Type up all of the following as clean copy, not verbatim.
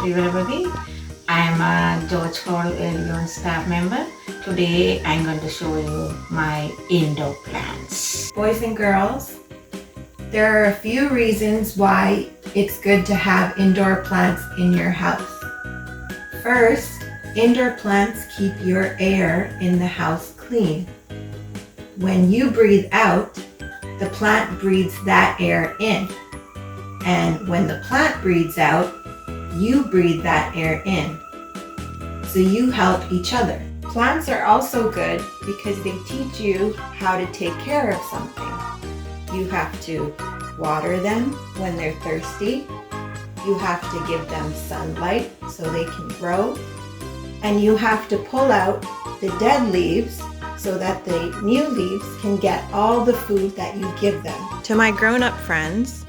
everybody. I am a George Hall earlyON staff member. Today I'm going to show you my indoor plants. Boys and girls, there are a few reasons why it's good to have indoor plants in your house. First, indoor plants keep your air in the house clean. When you breathe out, the plant breathes that air in. And when the plant breathes out, you breathe that air in. So you help each other. Plants are also good because they teach you how to take care of something. You have to water them when they're thirsty. You have to give them sunlight so they can grow. And you have to pull out the dead leaves so that the new leaves can get all the food that you give them. To my grown-up friends,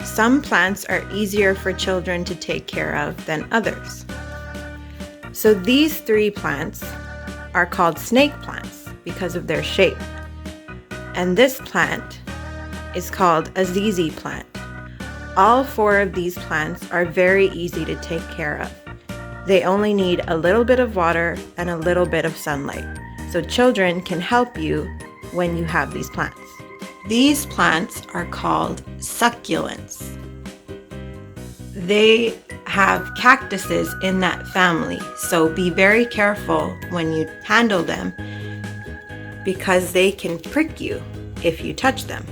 some plants are easier for children to take care of than others. So these three plants are called snake plants because of their shape. And this plant is called a ZZ plant. All four of these plants are very easy to take care of. They only need a little bit of water and a little bit of sunlight. So children can help you when you have these plants. These plants are called succulents. They have cactuses in that family, so be very careful when you handle them because they can prick you if you touch them.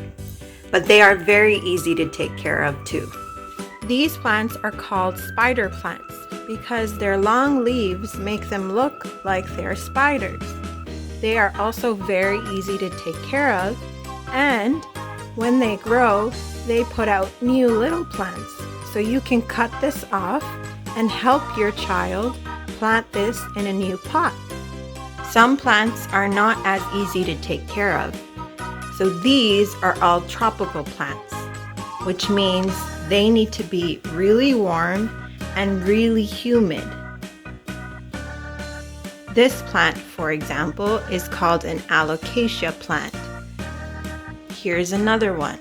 But they are very easy to take care of too. These plants are called spider plants because their long leaves make them look like they're spiders. They are also very easy to take care of, and when they grow, they put out new little plants. So you can cut this off and help your child plant this in a new pot. Some plants are not as easy to take care of. So these are all tropical plants, which means they need to be really warm and really humid. This plant, for example, is called an alocasia plant. Here's another one.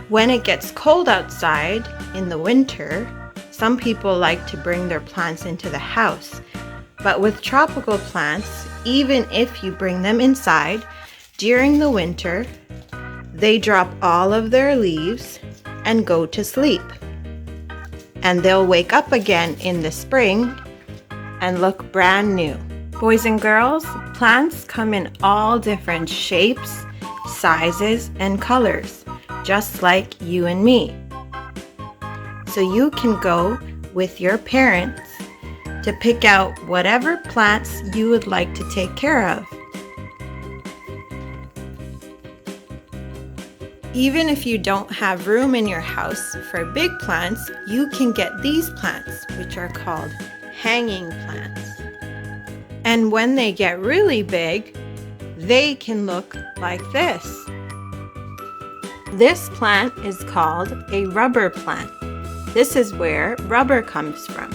When it gets cold outside in the winter, some people like to bring their plants into the house. But with tropical plants, even if you bring them inside, during the winter, they drop all of their leaves and go to sleep. And they'll wake up again in the spring and look brand new. Boys and girls, plants come in all different shapes, sizes, and colors, just like you and me. So you can go with your parents to pick out whatever plants you would like to take care of. Even if you don't have room in your house for big plants, you can get these plants, which are called hanging plants. And when they get really big, they can look like this. This plant is called a rubber plant. This is where rubber comes from.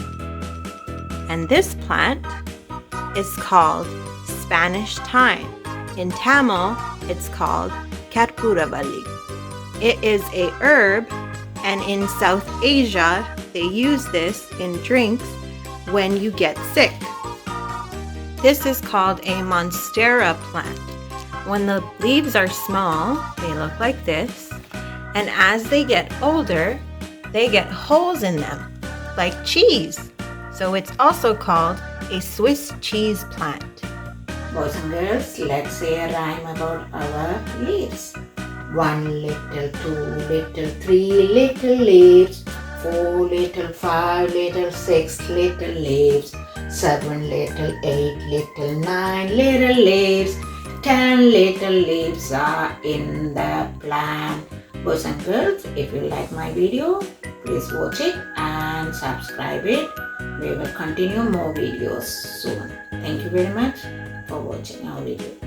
And this plant is called Spanish thyme. In Tamil, it's called Katpuravalli. It is a herb, and in South Asia, they use this in drinks when you get sick. This is called a monstera plant. When the leaves are small, they look like this, and as they get older, they get holes in them, like cheese. So it's also called a Swiss cheese plant. Boys and girls, let's say a rhyme about our leaves. 1 little, 2 little, 3 little leaves, 4 little, 5 little, 6 little leaves, 7 little, 8 little, 9 little leaves, 10 little leaves are in the plant. Boys and girls, if you like my video, please watch it and subscribe it. We will continue more videos soon. Thank you very much for watching our video.